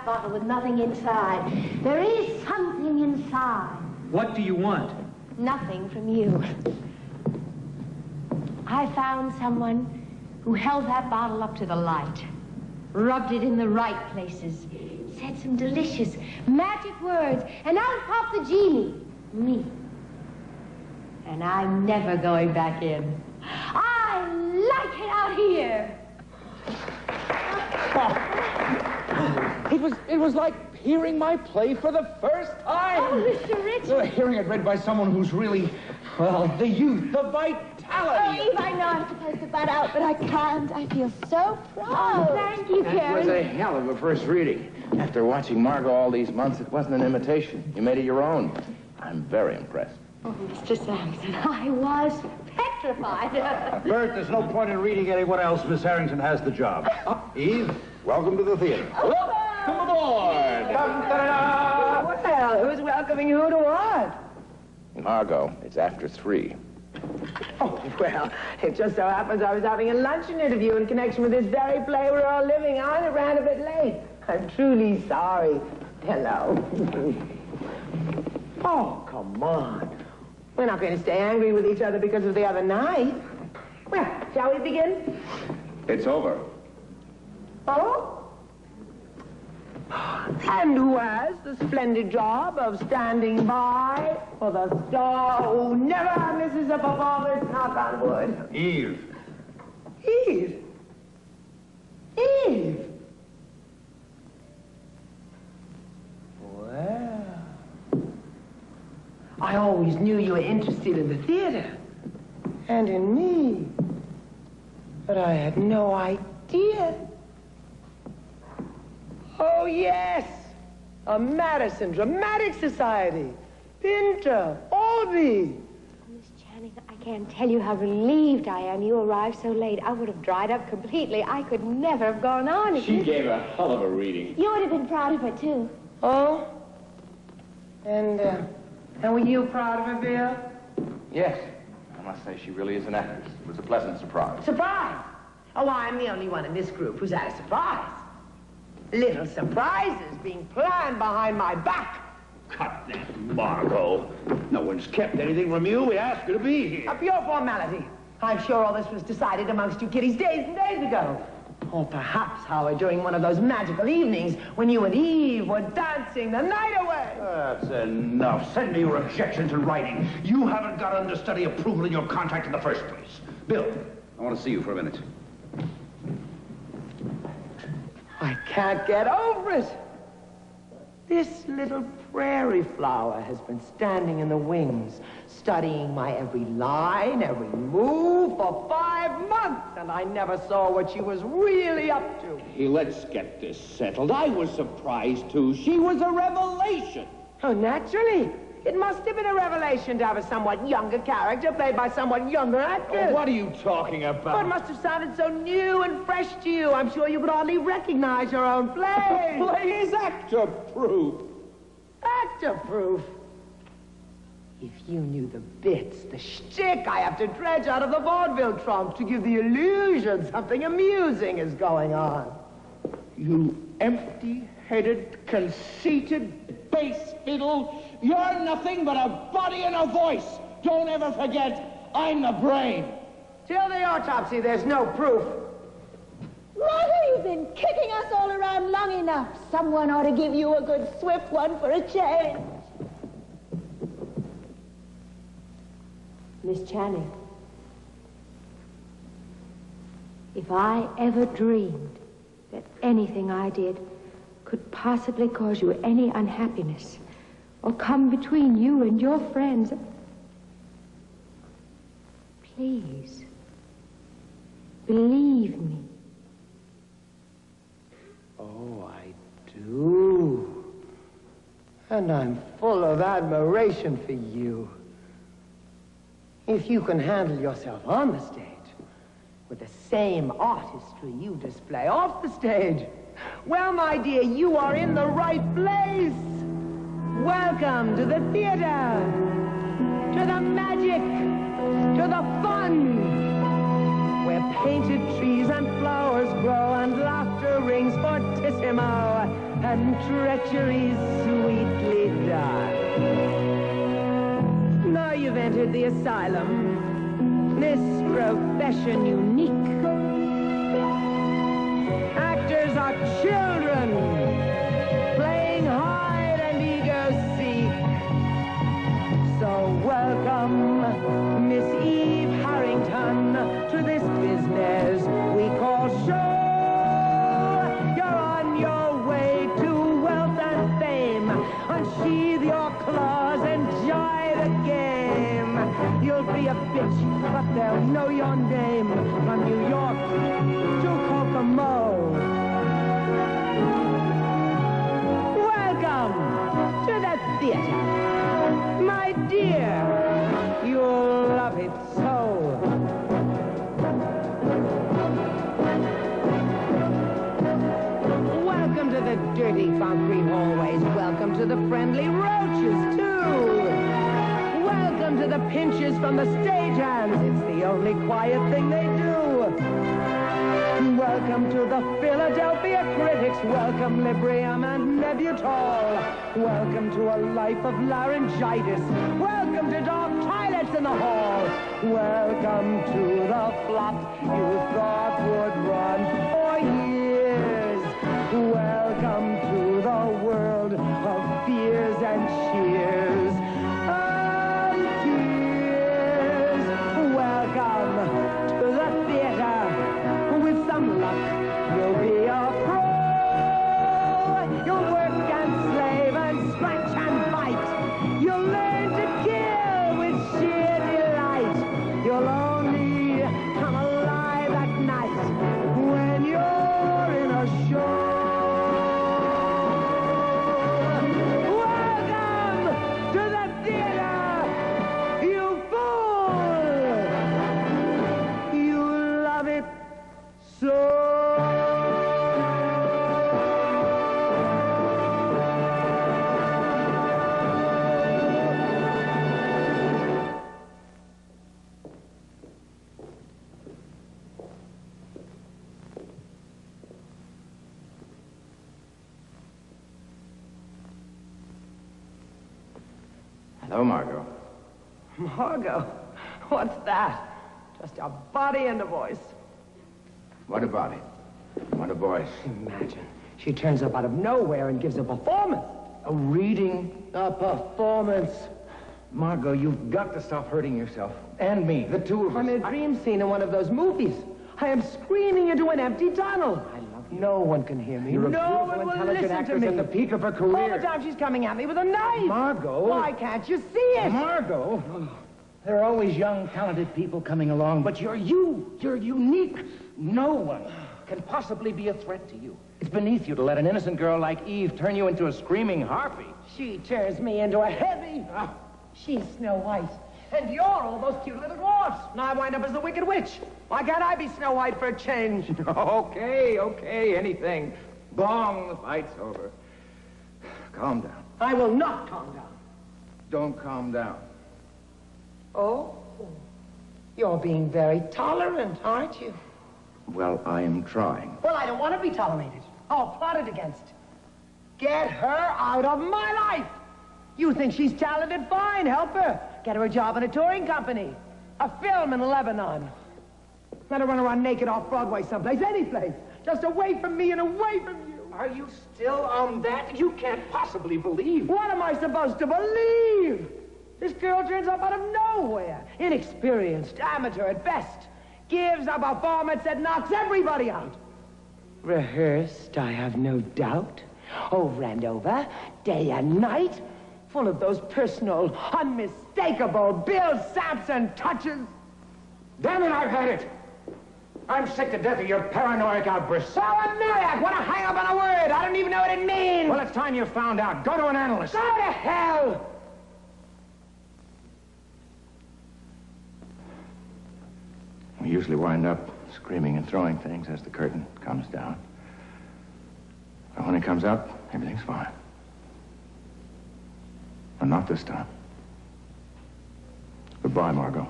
bottle with nothing inside. There is something inside. What do you want? Nothing from you. I found someone who held that bottle up to the light, rubbed it in the right places, said some delicious magic words, and out popped the genie. Me. And I'm never going back in. I like it out here. It was like hearing my play for the first time. Oh, Mr. Richard. Hearing it read by someone who's really, well, the youth, the vitality. Oh, Eve, I know I'm supposed to butt out, but I can't. I feel so proud. Oh, thank you, That Karen. was a hell of a first reading. After watching Margot all these months, it wasn't an imitation. You made it your own. I'm very impressed. Oh, Mr. Sampson, I was petrified. Bert, there's no point in reading anyone else. Miss Harrington has the job. Eve, welcome to the theater. Welcome aboard. Well, who's welcoming who to what? Margot, it's after 3. Oh, well, it just so happens I was having a luncheon interview in connection with this very play we're all living on. It ran a bit late. I'm truly sorry. Hello. Oh, come on. We're not going to stay angry with each other because of the other night. Well, shall we begin? It's over. Oh? And who has the splendid job of standing by for the star who never misses a performance, knock on wood? Eve. Eve? Eve? Well, I always knew you were interested in the theater and in me, but I had no idea. Oh, yes, a Madison Dramatic Society, Pinter, Albee. Miss Channing, I can't tell you how relieved I am you arrived so late. I would have dried up completely. I could never have gone on. She gave a hell of a reading. You would have been proud of her, too. Oh? And were you proud of her, Bill? Yes. I must say she really is an actress. It was a pleasant surprise. Surprise? Oh, I'm the only one in this group who's had a surprise. Little surprises being planned behind my back. Cut that, Margot. No one's kept anything from you. We asked her to be here. A pure formality. I'm sure all this was decided amongst you kiddies days and days ago. Or perhaps, Howard, during one of those magical evenings when you and Eve were dancing the night away. That's enough. Send me your objections in writing. You haven't got understudy approval in your contract in the first place. Bill, I want to see you for a minute. I can't get over it. This little prairie flower has been standing in the wings, studying my every line, every move for 5 months, and I never saw what she was really up to. Hey, let's get this settled. I was surprised, too. She was a revelation. Oh, naturally. It must have been a revelation to have a somewhat younger character played by somewhat younger actors. Oh, what are you talking about? Oh, it must have sounded so new and fresh to you. I'm sure you could hardly recognize your own play. The play is actor-proof. Actor-proof? If you knew the bits, the shtick I have to dredge out of the vaudeville trunk to give the illusion something amusing is going on. You empty-headed, conceited bass fiddle. You're nothing but a body and a voice. Don't ever forget, I'm the brain. Till the autopsy, there's no proof. Roger, you've been kicking us all around long enough. Someone ought to give you a good swift one for a change. Miss Channing, if I ever dreamed that anything I did could possibly cause you any unhappiness or come between you and your friends, please, believe me. Oh, I do. And I'm full of admiration for you. If you can handle yourself on the stage with the same artistry you display off the stage, well, my dear, you are in the right place. Welcome to the theater, to the magic, to the fun, where painted trees and flowers grow and laughter rings fortissimo. and treachery sweetly done. Now you've entered the asylum, this profession unique. Actors are children, playing hide and ego seek. So welcome, Miss Eve Harrington, to this business we call show. You're on your way to wealth and fame. Unsheathe your claws, enjoy the game. You'll be a bitch, but they'll know your name. From New York to Kokomo. Welcome to the theater. My dear, you'll love it so. Welcome to the dirty concrete hallways. Welcome to the friendly roaches, too. Welcome to the pinches from the stagehands. It's the only quiet thing they do. Welcome to the Philadelphia critics. Welcome, Librium and Nebutol. Welcome to a life of laryngitis. Welcome to dark toilets in the hall. Welcome to the flop you thought would run for years. Welcome to the world of fears and cheers and tears. Welcome to the theater. With some luck, you'll be a pro. You'll work and slave and scratch and bite. You'll learn to kill with sheer delight. You'll only come alive at night when you're in a show. Welcome to the theater, you fool! You love it so. Hello, Margot. Margot? What's that? Just a body and a voice. What a body. What a voice. Imagine. She turns up out of nowhere and gives a performance. A reading? A performance. Margot, you've got to stop hurting yourself. And me, the two of us. I'm in a dream scene in one of those movies. I am screaming into an empty tunnel. I love you. No one can hear me. You're a no beautiful, one will intelligent listen to actress me. at the peak of her career. All the time she's coming at me with a knife. Margot. Why can't you see it? Margot. There are always young, talented people coming along, but you're you. You're unique. No one can possibly be a threat to you. It's beneath you to let an innocent girl like Eve turn you into a screaming harpy. She turns me into a heavy. She's Snow White. And you're all those cute little dwarfs. Now I wind up as the Wicked Witch. Why can't I be Snow White for a change? Okay, anything. Bong, the fight's over. Calm down. I will not calm down. Don't calm down. Oh? You're being very tolerant, aren't you? Well, I am trying. Well, I don't want to be tolerated. Oh, plotted against. Get her out of my life! You think she's talented? Fine, help her. Get her a job in a touring company. A film in Lebanon. Let her run around naked off Broadway someplace, any place. Just away from me and away from you. Are you still on that? You can't possibly believe. What am I supposed to believe? This girl turns up out of nowhere. Inexperienced, amateur at best. Gives a performance that knocks everybody out. Rehearsed, I have no doubt. Over and over, day and night. Full of those personal, unmistakable Bill Sampson touches. Damn it, I've had it. I'm sick to death of your paranoid outbursts. Paranoiac! What a hang-up on a word! I don't even know what it means! Well, it's time you found out. Go to an analyst. Go to hell! We usually wind up screaming and throwing things as the curtain comes down. But when it comes up, everything's fine. But not this time. Goodbye, Margot.